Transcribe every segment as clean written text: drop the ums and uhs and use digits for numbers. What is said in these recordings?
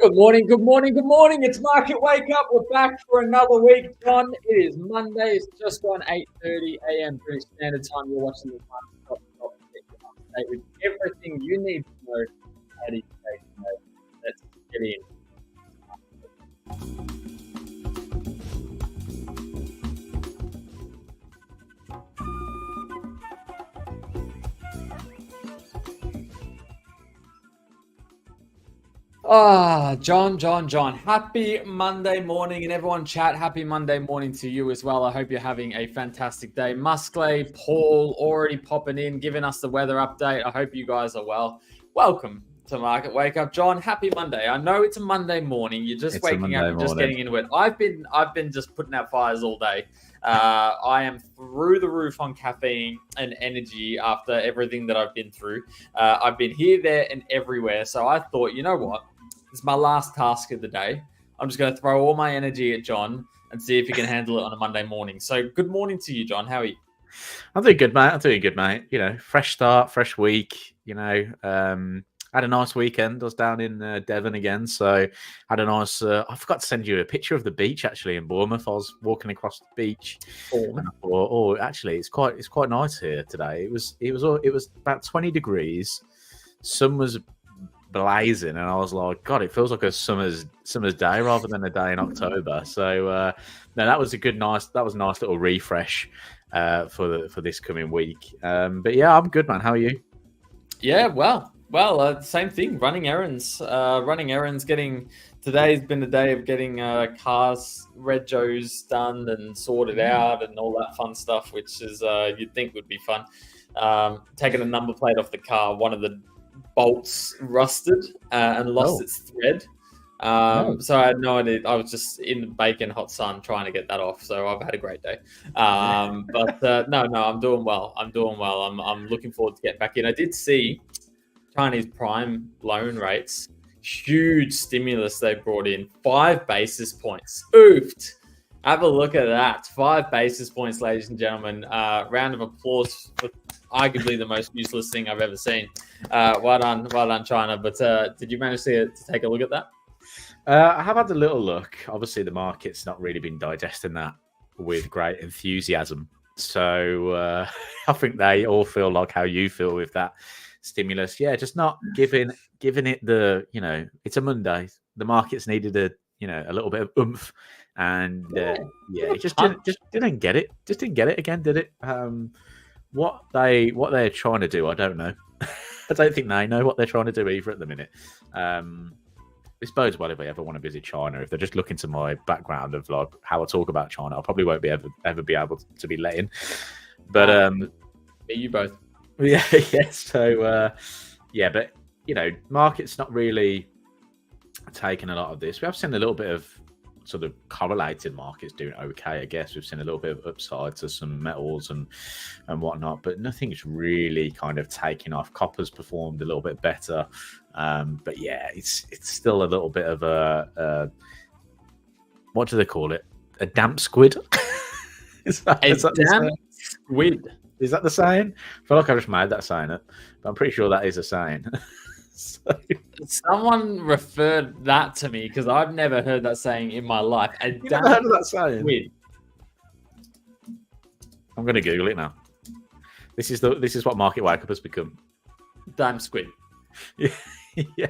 Good morning, good morning, good morning. It's Market Wake Up. We're back for another week, John. It is Monday. It's just gone 8:30 a.m. British Standard Time. You're watching the Market Stop to get you up to date with everything you need to know at each day today. Let's get in. John. Happy Monday morning, and everyone chat. Happy Monday morning to you as well. I hope you're having a fantastic day. Musclay, Paul, already popping in, giving us the weather update. I hope you guys are well. Welcome to Market Wake Up, John. Happy Monday. I know it's a Monday morning. You're just waking up. You're just getting into it. I've been just putting out fires all day. I am through the roof on caffeine and energy after everything that I've been through. I've been here, there, and everywhere. So I thought, you know what? It's my last task of the day. I'm just going to throw all my energy at John and see if he can handle it on a Monday morning. So good morning to you, John. How are you? I'm doing good, mate. You know, fresh start, fresh week. You know, had a nice weekend. I was down in Devon again, so had a nice. I forgot to send you a picture of the beach actually in Bournemouth. I was walking across the beach, and I thought, actually, it's quite nice here today. It was about 20 degrees. Sun was blazing, and I was like, God, it feels like a summer's day rather than a day in October. So no, that was a nice little refresh for this coming week. But yeah, I'm good, man. How are you? Yeah, well, same thing. Running errands. Today's been a day of getting cars, regos done and sorted out and all that fun stuff, which is you'd think would be fun. Taking a number plate off the car, one of the bolts rusted and lost its thread. So I had no idea. I was just in the baking hot sun trying to get that off. So I've had a great day. But no, I'm doing well. I'm looking forward to getting back in. I did see Chinese prime loan rates, huge stimulus they brought in, 5 basis points. Oofed. Have a look at that. 5 basis points, ladies and gentlemen. Round of applause for arguably the most useless thing I've ever seen. Well done, China. But did you manage to take a look at that? I have had a little look. Obviously, the market's not really been digesting that with great enthusiasm. So I think they all feel like how you feel with that stimulus. Yeah, just not giving it the, you know, it's a Monday. The market's needed a little bit of oomph. And it just didn't get it. Just didn't get it again, did it? What they're trying to do, I don't know. I don't think they know what they're trying to do either at the minute. This bodes well if I ever want to visit China. If they're just looking to my background of like how I talk about China, I probably won't be ever be able to be let in. But you both. Yeah. So but you know, market's not really taking a lot of this. We have seen a little bit of sort of correlated markets doing okay, I guess. We've seen a little bit of upside to some metals and whatnot, but nothing's really kind of taking off. Copper's performed a little bit better, but yeah, it's still a little bit of a what do they call it? A damp squid? Is that damp squid? Is that the saying? I feel like I just made that saying it, but I'm pretty sure that is a saying. So. Someone referred that to me because I've never heard that saying in my life. You never heard of that saying? Squid. I'm going to Google it now. This is what Market Wake Up has become. Damn squid. Yeah.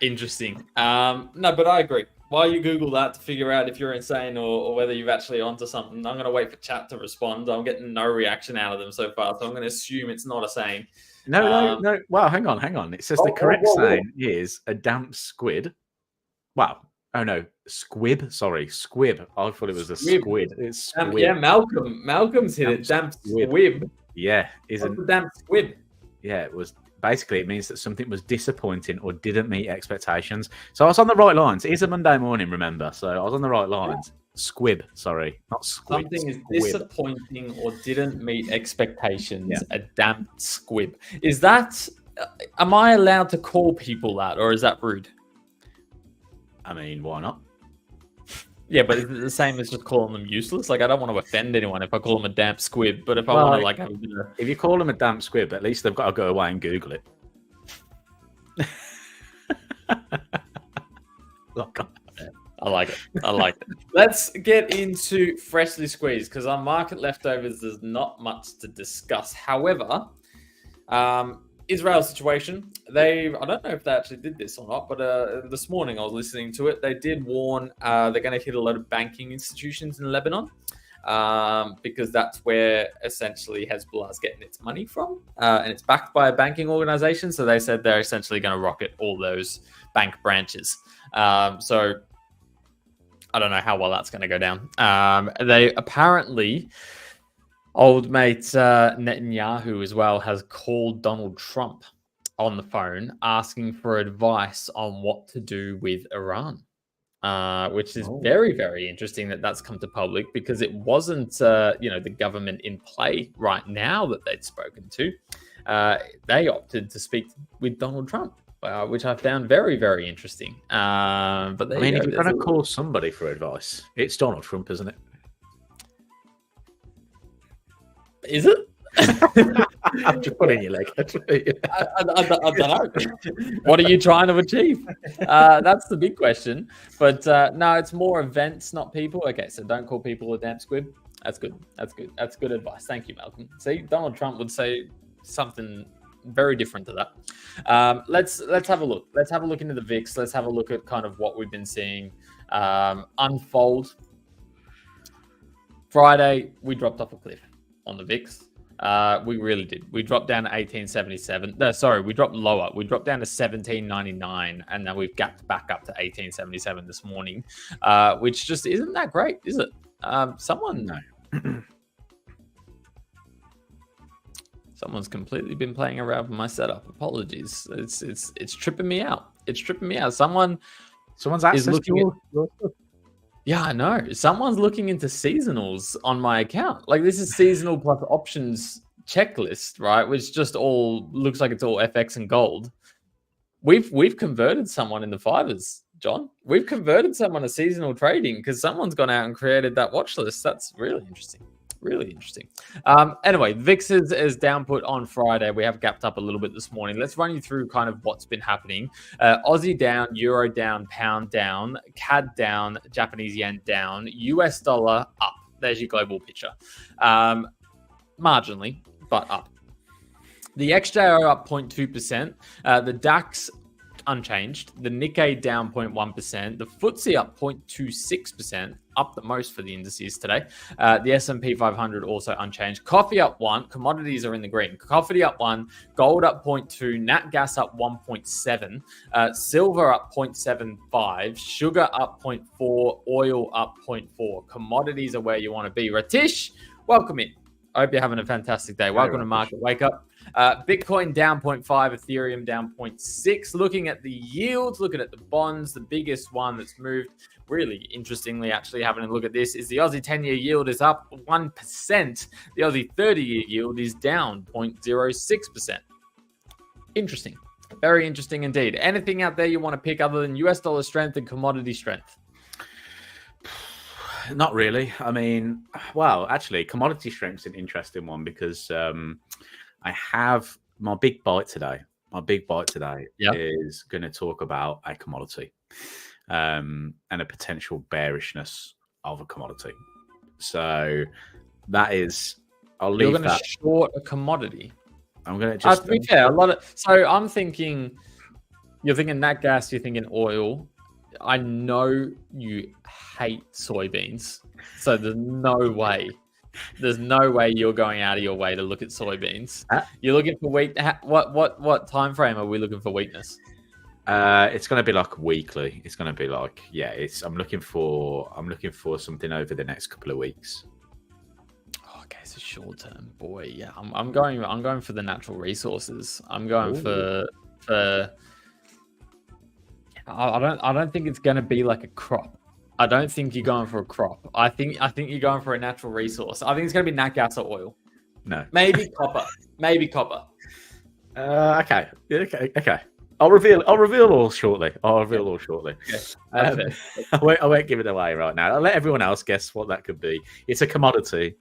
Interesting. No, but I agree. While you Google that to figure out if you're insane or whether you've actually onto something, I'm going to wait for chat to respond. I'm getting no reaction out of them so far, so I'm going to assume it's not a saying. No. Well, hang on. It says the correct saying is a damp squid. Wow. Oh no, squib. Sorry, squib. I thought it was a squid. It's squib. Yeah, Malcolm's hit it. Damp squib. Yeah, isn't a damp squib? Yeah, it was. Basically, it means that something was disappointing or didn't meet expectations. So I was on the right lines. It is a Monday morning, remember? So I was on the right lines. Squib, sorry, not squid. Something is disappointing or didn't meet expectations. Yeah. A damp squib. Is that? Am I allowed to call people that, or is that rude? I mean, why not? Yeah, but is it the same as just calling them useless? Like, I don't want to offend anyone if I call them a damp squib, but if I want to, like, have a bit of... If you call them a damp squib, at least they've got to go away and Google it. I like it. I like it. Let's get into freshly squeezed because on market leftovers, there's not much to discuss. However, Israel situation. I don't know if they actually did this or not, but this morning I was listening to it. They did warn they're going to hit a lot of banking institutions in Lebanon because that's where essentially Hezbollah is getting its money from, and it's backed by a banking organization. So they said they're essentially going to rocket all those bank branches. So I don't know how well that's going to go down. They apparently, old mate Netanyahu as well has called Donald Trump on the phone asking for advice on what to do with Iran, which is very, very interesting that that's come to public because it wasn't, the government in play right now that they'd spoken to. They opted to speak with Donald Trump. Which I found very, very interesting. But I mean, if you're going to call somebody for advice, it's Donald Trump, isn't it? Is it? I'm just putting your leg. I don't know. What are you trying to achieve? That's the big question. But no, it's more events, not people. Okay, so don't call people a damn squid. That's good. That's good. That's good advice. Thank you, Malcolm. See, Donald Trump would say something very different to that. Let's have a look. Let's have a look into the VIX. Let's have a look at kind of what we've been seeing unfold. Friday, we dropped off a cliff on the VIX. We really did. We dropped down to 1877. No, sorry, we dropped lower. We dropped down to 1799, and then we've gapped back up to 1877 this morning, which just isn't that great, is it? Someone's completely been playing around with my setup. Apologies. It's tripping me out. It's tripping me out. Someone's access looking to your stuff. Yeah, I know. Someone's looking into seasonals on my account. Like this is seasonal plus options checklist, right? Which just all looks like it's all FX and gold. We've converted someone in the fivers, John. We've converted someone to seasonal trading because someone's gone out and created that watch list. That's really interesting. Really interesting. Anyway, VIX is downput on Friday. We have gapped up a little bit this morning. Let's run you through kind of what's been happening. Aussie down, Euro down, Pound down, CAD down, Japanese yen down, US dollar up. There's your global picture. Marginally, but up. The XJ up 0.2%. The DAX unchanged. The Nikkei down 0.1%. The FTSE up 0.26%, up the most for the indices today. The S&P 500 also unchanged. Coffee up 1. Commodities are in the green. Coffee up 1. Gold up 0.2. Nat gas up 1.7. Silver up 0.75. Sugar up 0.4. Oil up 0.4. Commodities are where you want to be. Ratish, welcome in. I hope you're having a fantastic day. Welcome to Market Wake Up. Bitcoin down 0.5, Ethereum down 0.6. Looking at the yields, looking at the bonds, the biggest one that's moved, really interestingly, actually having a look at this, is the Aussie 10-year yield is up 1%. The Aussie 30-year yield is down 0.06%. Interesting. Very interesting indeed. Anything out there you want to pick other than US dollar strength and commodity strength? Not really. I mean, well, actually, commodity strength's an interesting one because I have my big bite today. My big bite today is going to talk about a commodity and a potential bearishness of a commodity. So that is, I'll leave that. You're going to short a commodity. I'm going to just. To be fair, so I'm thinking, you're thinking nat gas, you're thinking oil. I know you hate soybeans, so there's no way you're going out of your way to look at soybeans. You're looking for weak. What time frame are we looking for weakness? It's going to be like weekly. It's going to be like I'm looking for something over the next couple of weeks. Oh, okay, so short term, boy. Yeah, I'm going for the natural resources. I'm going for. I don't think it's going to be like a crop. I don't think you're going for a crop. I think you're going for a natural resource. I think it's going to be nat gas or oil. No. Maybe copper. Okay. I'll reveal all shortly. Okay. I won't give it away right now. I'll let everyone else guess what that could be. It's a commodity.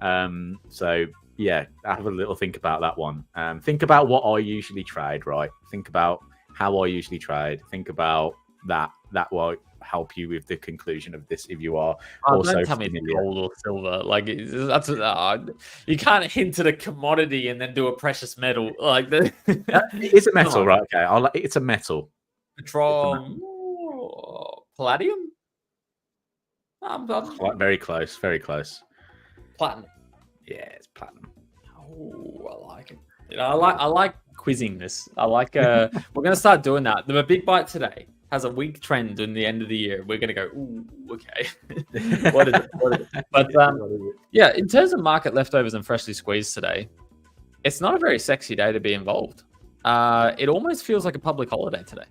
So yeah, have a little think about that one. Think about what I usually trade, right? Think about how I usually trade. Think about that will help you with the conclusion of this if you are also also don't tell me familiar. gold or silver. Like that's you can't hint at a commodity and then do a precious metal. Like it is a metal, right? Okay, it's a metal. Petroleum, palladium. Very close, very close. Platinum. Yeah, it's platinum. Oh, I like it. You know, I like quizzing this. I like. We're gonna start doing that. The big bite today has a weak trend in the end of the year. We're gonna go. Ooh, okay. What is it? But yeah, in terms of market leftovers and freshly squeezed today, it's not a very sexy day to be involved. It almost feels like a public holiday today.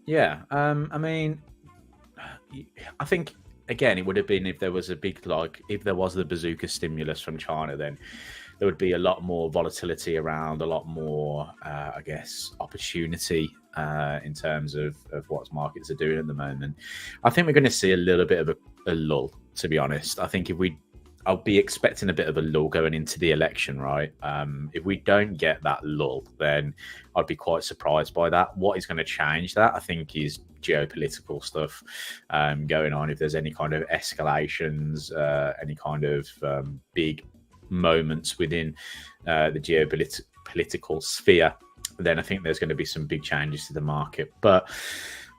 Yeah. I mean, I think. Again, it would have been if there was if there was the bazooka stimulus from China, then there would be a lot more volatility around, a lot more, I guess, opportunity in terms of what markets are doing at the moment. I think we're going to see a little bit of a lull, to be honest. I think I'll be expecting a bit of a lull going into the election, right? If we don't get that lull, then I'd be quite surprised by that. What is going to change that, I think, is geopolitical stuff going on. If there's any kind of escalations, any kind of big moments within the geopolitical sphere, then I think there's going to be some big changes to the market. But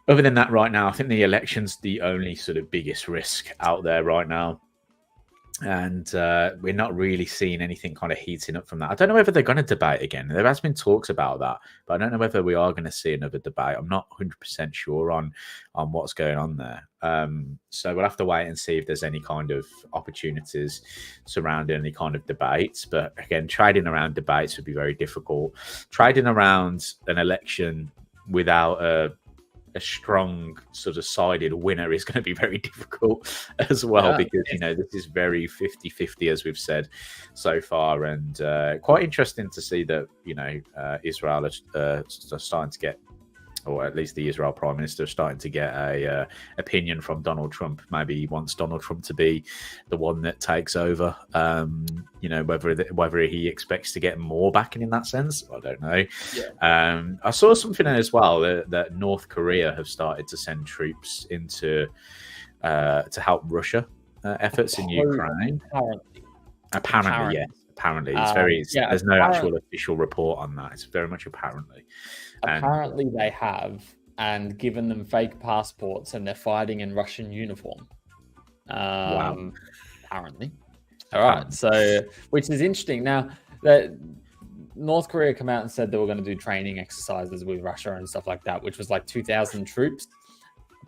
other than that, right now, I think the election's the only sort of biggest risk out there right now. And we're not really seeing anything kind of heating up from that. I don't know whether they're going to debate again. There has been talks about that, but I don't know whether we are going to see another debate. I'm not 100% sure on what's going on there. So we'll have to wait and see if there's any kind of opportunities surrounding any kind of debates. But again, trading around debates would be very difficult. Trading around an election without a strong sort of sided winner is going to be very difficult as well, because this is very 50-50 as we've said so far, and quite interesting to see that Israel is starting to get, or at least the Israel Prime Minister is starting to get a opinion from Donald Trump. Maybe he wants Donald Trump to be the one that takes over. Whether he expects to get more backing in that sense, I don't know. Yeah. I saw something as well that North Korea have started to send troops into to help Russia efforts in Ukraine. Apparently, yes. Apparently, there's no actual official report on that. It's very much apparently. Apparently, they have, and given them fake passports, and they're fighting in Russian uniform. Wow. Apparently. All right. So, which is interesting. Now, that North Korea come out and said they were going to do training exercises with Russia and stuff like that, which was like 2,000 troops.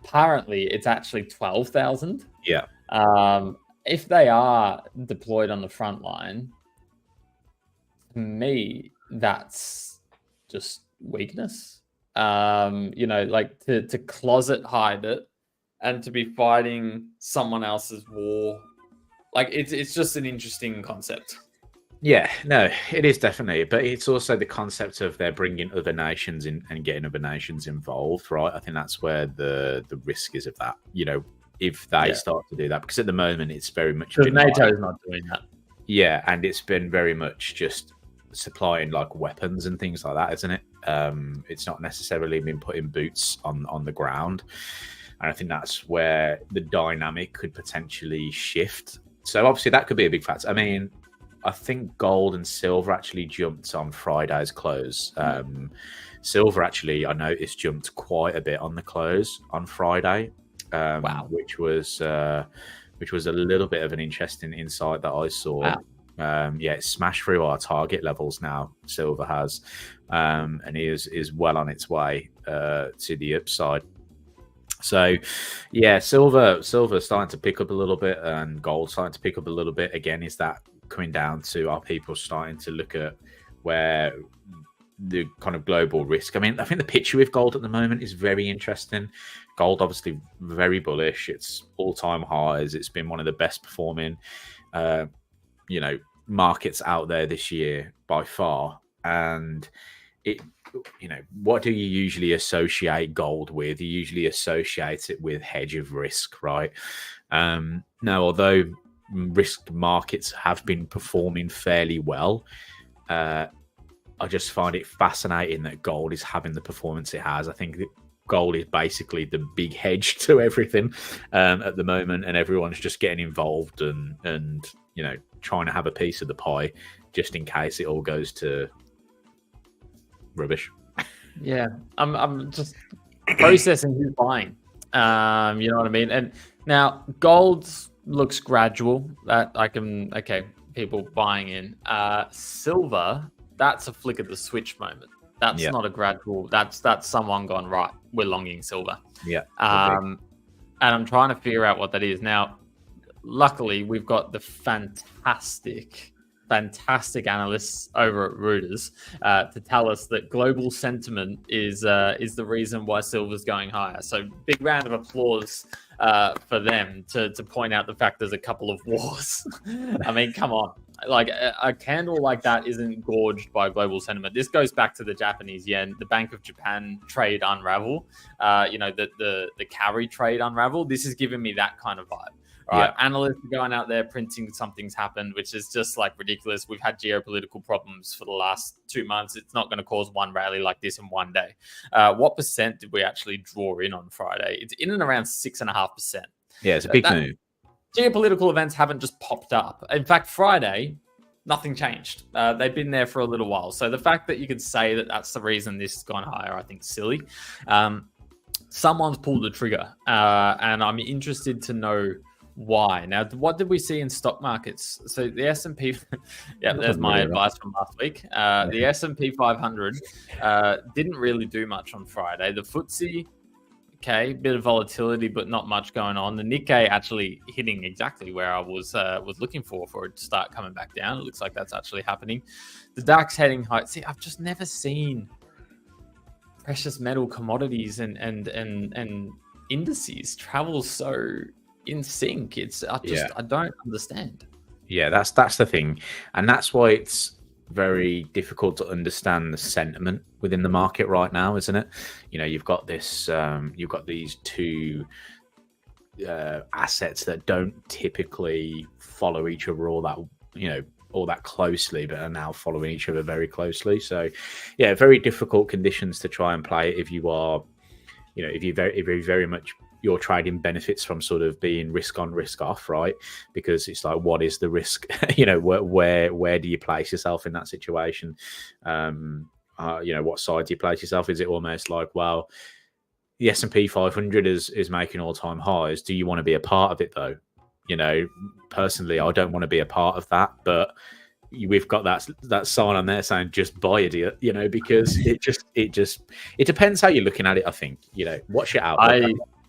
Apparently, it's actually 12,000. Yeah. If they are deployed on the front line, to me, that's just weakness. Like to closet hide it and to be fighting someone else's war. Like it's just an interesting concept. Yeah, no, it is definitely, but it's also the concept of they're bringing other nations in and getting other nations involved, right? I think that's where the risk is of that. If they start to do that, because at the moment it's very much NATO is not doing that. Yeah, and it's been very much just supplying like weapons and things like that, isn't it? It's not necessarily been putting boots on the ground, and I think that's where the dynamic could potentially shift. So obviously that could be a big factor. I mean, I think gold and silver actually jumped on Friday's close. Silver actually, I noticed, jumped quite a bit on the close on Friday. Wow. Which was a little bit of an interesting insight that I saw. Wow. It's smashed through our target levels now. Silver has, and is well on its way to the upside. So, yeah, silver starting to pick up a little bit, and gold starting to pick up a little bit. Again, is that coming down to our people starting to look at where the kind of global risk? I mean, I think the picture with gold at the moment is very interesting. Gold, obviously, very bullish. It's all-time highs. It's been one of the best performing, markets out there this year by far. And what do you usually associate gold with? You usually associate it with hedge of risk, right? Now, although risk markets have been performing fairly well, I just find it fascinating that gold is having the performance it has. I think gold is basically the big hedge to everything at the moment, and everyone's just getting involved and trying to have a piece of the pie just in case it all goes to rubbish. Yeah, I'm just processing who's buying. You know what I mean? And now gold looks gradual. That people buying in. Silver, that's a flick of the switch moment. That's not a gradual. That's someone gone, right, we're longing silver. Yeah. And I'm trying to figure out what that is. Now, luckily, we've got the fantastic analysts over at Reuters to tell us that global sentiment is the reason why silver's going higher. So big round of applause for them to point out the fact there's a couple of wars. I mean, come on. Like a candle like that isn't gorged by global sentiment. This goes back to the Japanese yen, the Bank of Japan trade unravel, the carry trade unravel. This is giving me that kind of vibe. Right, analysts are going out there printing something's happened, which is just like ridiculous. We've had geopolitical problems for the last 2 months. It's not going to cause one rally like this in one day. What percent did we actually draw in on Friday? It's in and around 6.5%. Yeah, it's a big move. Geopolitical events haven't just popped up. In fact, Friday, nothing changed. They've been there for a little while. So the fact that you could say that that's the reason this has gone higher, I think, is silly. Someone's pulled the trigger, and I'm interested to know why. Now, what did we see in stock markets? So the S&P, there's my advice from last week. The S&P 500 didn't really do much on Friday. The FTSE, okay, bit of volatility, but not much going on. The Nikkei actually hitting exactly where I was looking for it to start coming back down. It looks like that's actually happening. The DAX heading high. See, I've just never seen precious metal commodities and indices travel so in sync. I don't understand. Yeah, that's the thing, and that's why it's very difficult to understand the sentiment within the market right now, isn't it? You've got this, you've got these two assets that don't typically follow each other all that closely, but are now following each other very closely. So, yeah, very difficult conditions to try and play if you are, if you very much your trading benefits from sort of being risk on, risk off, right? Because it's like, what is the risk? Where do you place yourself in that situation? What side do you place yourself? Is it almost like, well, the S&P 500 is making all-time highs. Do you want to be a part of it though? Personally, I don't want to be a part of that, but we've got that sign on there saying just buy, idiot, because it depends how you're looking at it. I think, watch it out.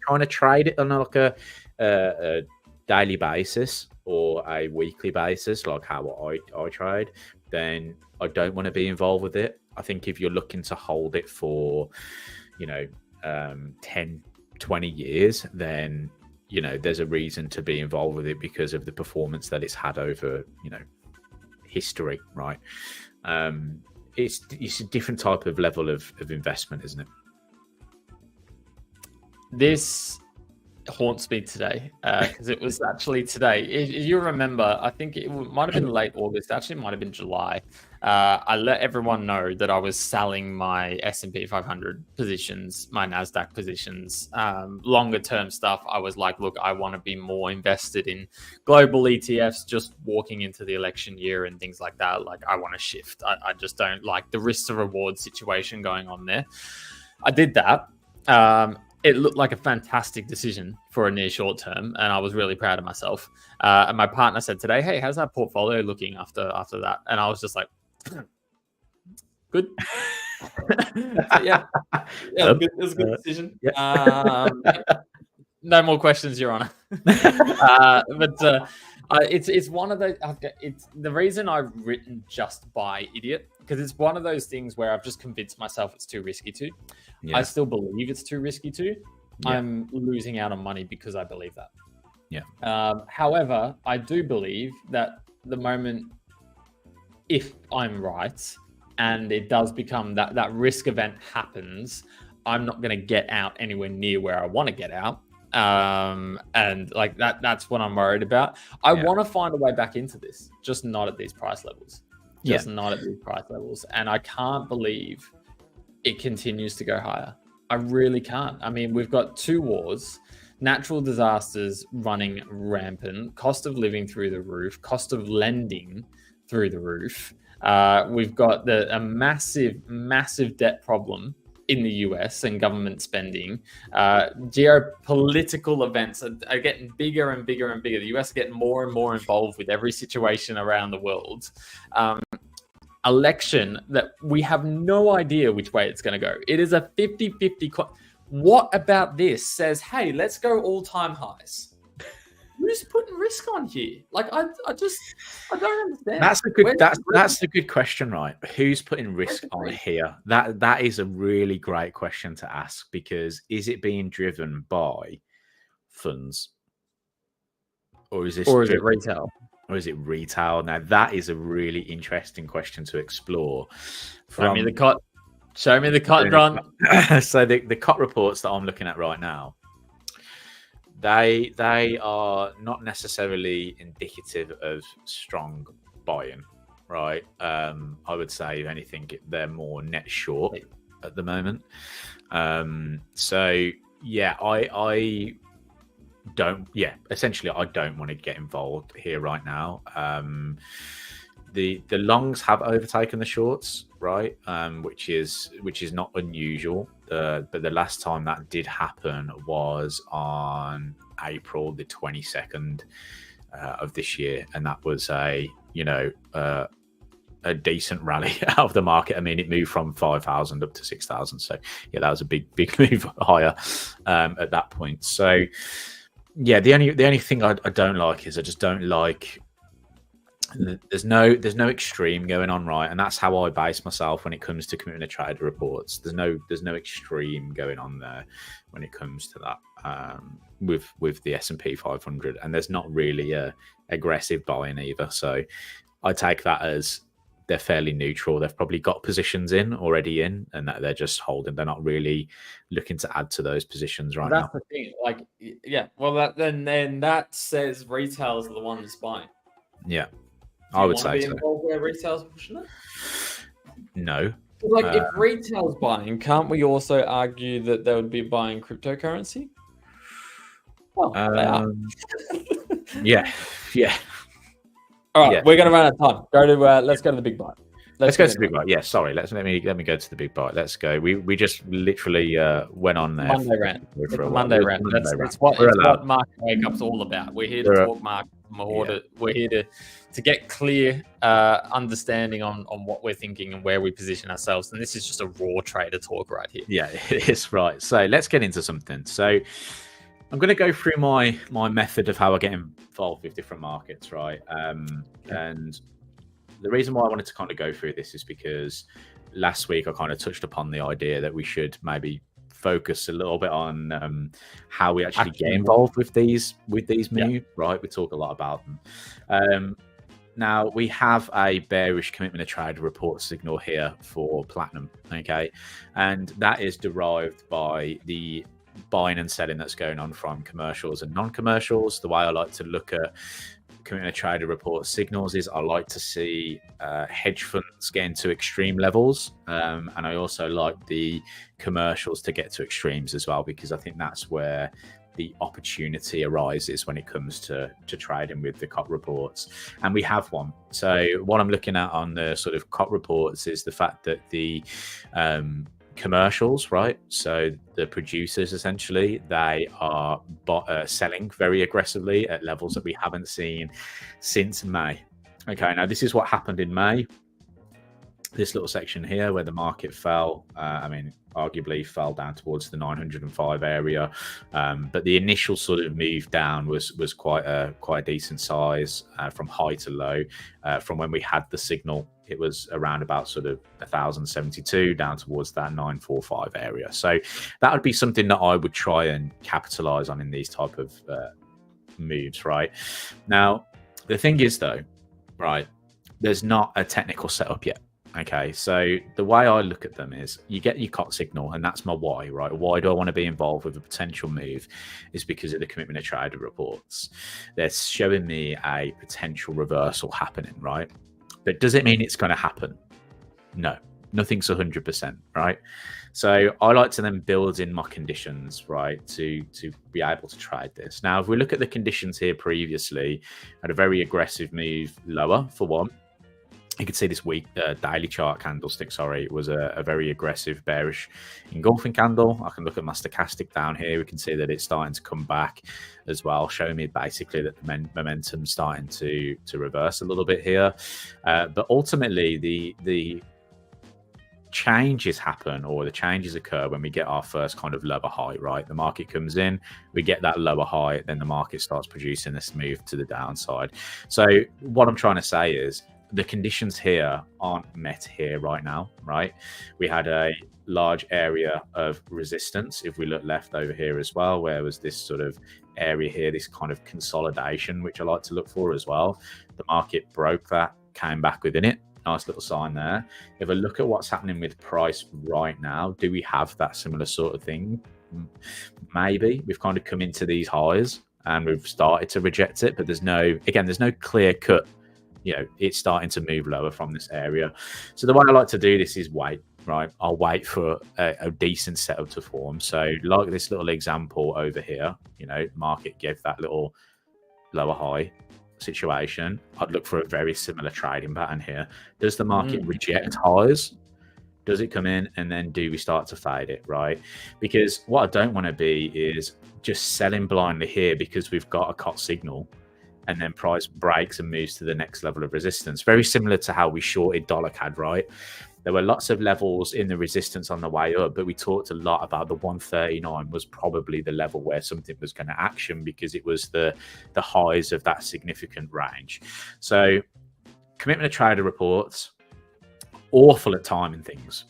Trying to trade it on like a daily basis or a weekly basis, like how I trade, then I don't want to be involved with it. I think if you're looking to hold it for 10, 20 years, then there's a reason to be involved with it because of the performance that it's had over history, right? It's a different type of level of investment, isn't it? This haunts me today because it was actually today. If you remember, I think it might have been late August. Actually, it might have been July. I let everyone know that I was selling my S&P 500 positions, my NASDAQ positions, longer term stuff. I was like, look, I want to be more invested in global ETFs, just walking into the election year and things like that. Like, I want to shift. I just don't like the risk to reward situation going on there. I did that. It looked like a fantastic decision for a near short term, and I was really proud of myself. And my partner said today, "Hey, how's that portfolio looking after that?" And I was just like, "Good." It was a good decision. No more questions, Your Honor. It's one of those. It's the reason I've written just buy idiot, because it's one of those things where I've just convinced myself it's too risky to. Yeah. I still believe it's too risky to. Yeah. I'm losing out on money because I believe that. Yeah. However, I do believe that the moment, if I'm right, and it does become that risk event happens, I'm not going to get out anywhere near where I want to get out. And like that's what I'm worried about. I want to find a way back into this, just not at these price levels. Not at these price levels. And I can't believe it continues to go higher. I really can't. I mean, we've got 2 wars, natural disasters running rampant, cost of living through the roof, cost of lending through the roof. We've got a massive debt problem in the US and government spending. Geopolitical events are getting bigger and bigger and bigger. The US are getting more and more involved with every situation around the world. Election that we have no idea which way it's going to go. It is a 50-50. What about this says, hey, let's go all-time highs? Who's putting risk on here? Like, I don't understand. That's a good question, right? Who's putting risk on here? That is a really great question to ask, because is it being driven by funds, or is it retail? Or is it retail? Now, that is a really interesting question to explore. Show me the cot. Show me the cot, Ron. So the cot reports that I'm looking at right now, they are not necessarily indicative of strong buying, right? I would say, if anything, they're more net short at the moment. So yeah, essentially I don't want to get involved here right now. The longs have overtaken the shorts, right? Which is not unusual. But the last time that did happen was on April the 22nd of this year, and that was a decent rally out of the market. I mean, it moved from 5,000 up to 6,000. So yeah, that was a big move higher at that point. So yeah, the only thing I don't like is I just don't like there's no extreme going on, right? And that's how I base myself when it comes to commitment of trader reports. There's no extreme going on there when it comes to that with the S&P 500, and there's not really a aggressive buying either. So I take that as they're fairly neutral. They've probably got positions already in, and that they're just holding. They're not really looking to add to those positions right now. That's the thing. Like, yeah. Well, then that says retailers are the ones buying. Yeah, I would say so. Involved where retail's pushing it? No. Like, if retail's buying, can't we also argue that they would be buying cryptocurrency? Well, they are. Yeah. All right, we're gonna run out of time. Let's go to the big bite. Let's go to the big bite. Yeah, sorry. Let me go to the big bite. Let's go. We just literally went on there. Monday rant. It's a Monday rant. It's what Market Wake Up's all about. We're here to talk market. We're here to get clear understanding on what we're thinking and where we position ourselves. And this is just a raw trader talk right here. Yeah, it is, right. So let's get into something. So I'm going to go through my method of how I get involved with different markets, right? And the reason why I wanted to kind of go through this is because last week I kind of touched upon the idea that we should maybe focus a little bit on how we actually get involved with these moves, right? We talk a lot about them. Now, we have a bearish commitment of trader report signal here for platinum, okay? And that is derived by the buying and selling that's going on from commercials and non-commercials. The way I like to look at commitment of trader report signals is I like to see hedge funds getting to extreme levels, and I also like the commercials to get to extremes as well, because I think that's where the opportunity arises when it comes to trading with the COT reports. And we have one. So what I'm looking at on the sort of COT reports is the fact that the commercials, right? So the producers, essentially, they are selling very aggressively at levels that we haven't seen since May. Okay, now this is what happened in May. This little section here where the market fell, arguably fell down towards the 905 area, but the initial sort of move down was quite a decent size from high to low. From when we had the signal, it was around about sort of 1072 down towards that 945 area. So that would be something that I would try and capitalize on in these type of moves, right? Now, the thing is though, right, there's not a technical setup yet. Okay, so the way I look at them is you get your COT signal, and that's my why, right? Why do I want to be involved with a potential move? Is because of the commitment of trader reports. They're showing me a potential reversal happening, right? But does it mean it's going to happen? No. Nothing's 100%, right? So I like to then build in my conditions, right, to be able to trade this. Now, if we look at the conditions here previously, had a very aggressive move lower for one. You can see this week daily chart candlestick, sorry, it was a very aggressive bearish engulfing candle. I can look at my stochastic down here. We can see that it's starting to come back as well, showing me basically that the momentum's starting to reverse a little bit here. But ultimately, the changes happen, or the changes occur when we get our first kind of lower high, right? The market comes in, we get that lower high, then the market starts producing this move to the downside. So what I'm trying to say is the conditions here aren't met here right now, right? We had a large area of resistance. If we look left over here as well, where was this sort of area here, this kind of consolidation, which I like to look for as well. The market broke that, came back within it. Nice little sign there. If I look at what's happening with price right now, do we have that similar sort of thing? Maybe. We've kind of come into these highs and we've started to reject it, but there's no clear cut, it's starting to move lower from this area. So the way I like to do this is wait, right? I'll wait for a decent setup to form. So like this little example over here, market gave that little lower high situation. I'd look for a very similar trading pattern here. Does the market reject highs? Does it come in, and then do we start to fade it, right? Because what I don't want to be is just selling blindly here because we've got a cut signal and then price breaks and moves to the next level of resistance. Very similar to how we shorted dollar CAD, right? There were lots of levels in the resistance on the way up, but we talked a lot about the 139 was probably the level where something was going to action because it was the highs of that significant range. So commitment to trader reports, awful at timing things,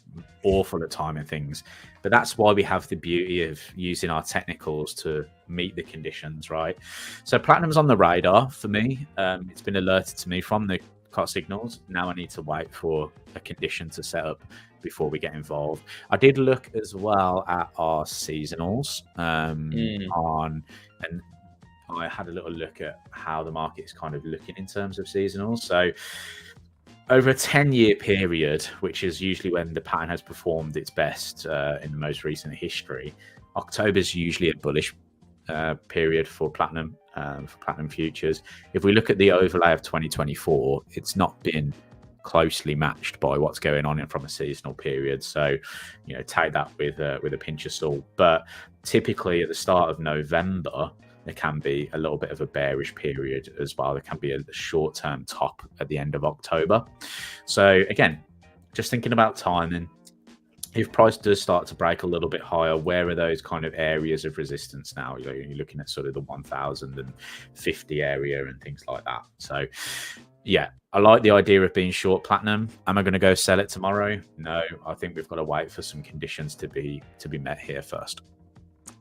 but that's why we have the beauty of using our technicals to meet the conditions, right? So platinum's on the radar for me. It's been alerted to me from the cut signals. Now I need to wait for a condition to set up before we get involved. I did look as well at our seasonals and I had a little look at how the market is kind of looking in terms of seasonals. So over a 10-year period, which is usually when the pattern has performed its best in the most recent history, October is usually a bullish period for platinum futures. If we look at the overlay of 2024, it's not been closely matched by what's going on from a seasonal period. So, take that with a pinch of salt. But typically at the start of November, there can be a little bit of a bearish period as well. There can be a short-term top at the end of October. So again, just thinking about timing. If price does start to break a little bit higher, where are those kind of areas of resistance now? You're looking at sort of the 1,050 area and things like that. So yeah, I like the idea of being short platinum. Am I going to go sell it tomorrow? No, I think we've got to wait for some conditions to be met here first.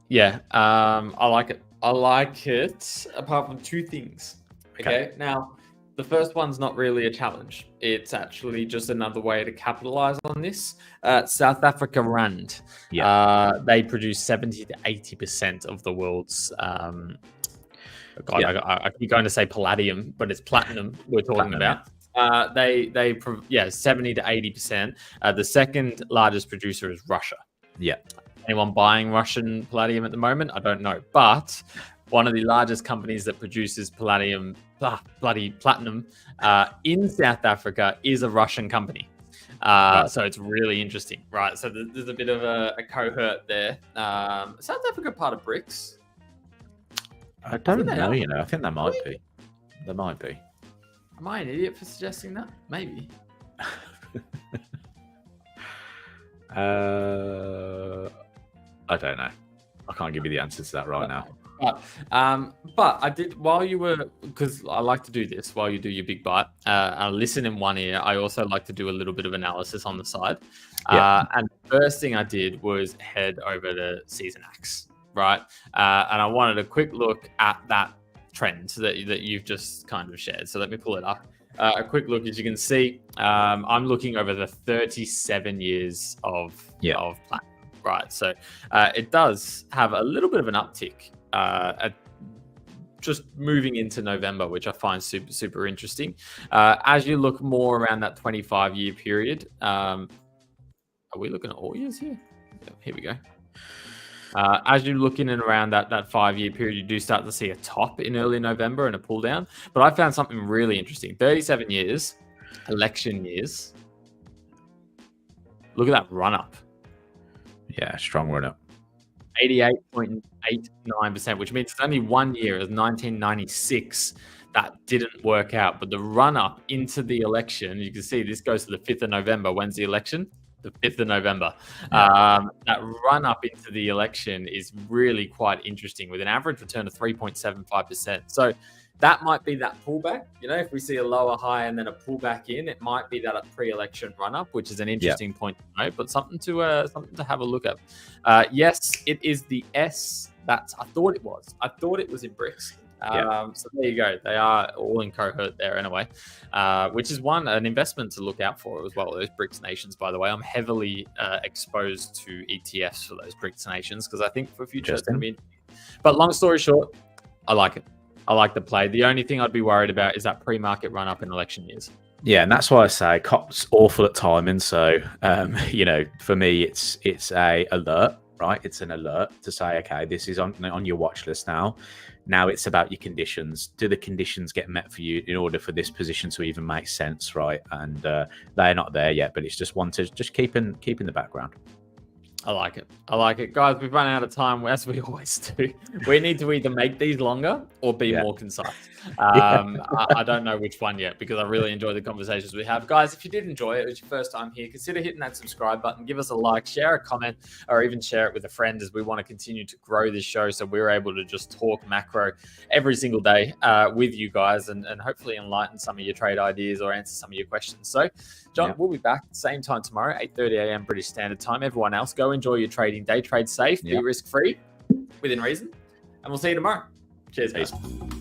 Yeah, I like it. I like it, apart from two things. Okay. Now, the first one's not really a challenge. It's actually just another way to capitalize on this. South Africa Rand. Yeah. They produce 70 to 80% of the world's. I keep going to say palladium, but it's platinum we're talking about. 70 to 80%. The second largest producer is Russia. Yeah. Anyone buying Russian palladium at the moment? I don't know. But one of the largest companies that produces platinum in South Africa is a Russian company. So it's really interesting, right? So there's a bit of a cohort there. South Africa part of BRICS? I don't know, I think they might be. They might be. Am I an idiot for suggesting that? Maybe. I don't know. I can't give you the answer to that right now. But I did, while you were, because I like to do this while you do your big bite, I listen in one ear. I also like to do a little bit of analysis on the side. And the first thing I did was head over to Season X, right? And I wanted a quick look at that trend that you've just kind of shared. So let me pull it up. A quick look, as you can see, I'm looking over the 37 years of platinum. Right, so it does have a little bit of an uptick just moving into November, which I find super, super interesting. As you look more around that 25-year period, Are we looking at all years here? Yeah, here we go. As you look in and around that 5-year period, you do start to see a top in early November and a pull down. But I found something really interesting. 37 years, election years. Look at that run up. Yeah, strong run up. 88.89%, which means it's only 1 year, it was 1996, that didn't work out. But the run up into the election, you can see this goes to the 5th of November. When's the election? The 5th of November. Yeah. That run up into the election is really quite interesting, with an average return of 3.75%. So that might be that pullback. If we see a lower high and then a pullback in, it might be that a pre-election run up, which is an interesting point to note, but something to have a look at. Yes, it is the S that I thought it was. I thought it was in bricks. So there you go. They are all in cohort there anyway, which is an investment to look out for as well. Those BRICS nations, by the way, I'm heavily exposed to ETFs for those BRICS nations because I think for future it's going to be interesting. But long story short, I like it. I like the play. The only thing I'd be worried about is that pre-market run up in election years. Yeah, and that's why I say COP's awful at timing. So, for me, it's a alert, right? It's an alert to say, okay, this is on your watch list now. Now it's about your conditions. Do the conditions get met for you in order for this position to even make sense, right? And they're not there yet, but it's just one to just keep in the background. I like it. Guys, we've run out of time, as we always do. We need to either make these longer or be more concise. I don't know which one yet, because I really enjoy the conversations we have. Guys, if you did enjoy it, it was your first time here, consider hitting that subscribe button, give us a like, share a comment, or even share it with a friend, as we want to continue to grow this show so we're able to just talk macro every single day with you guys and hopefully enlighten some of your trade ideas or answer some of your questions. So, John, we'll be back same time tomorrow, 8:30 a.m. British Standard Time. Everyone else, go enjoy your trading day. Trade safe, be risk-free, within reason. And we'll see you tomorrow. Cheers, guys.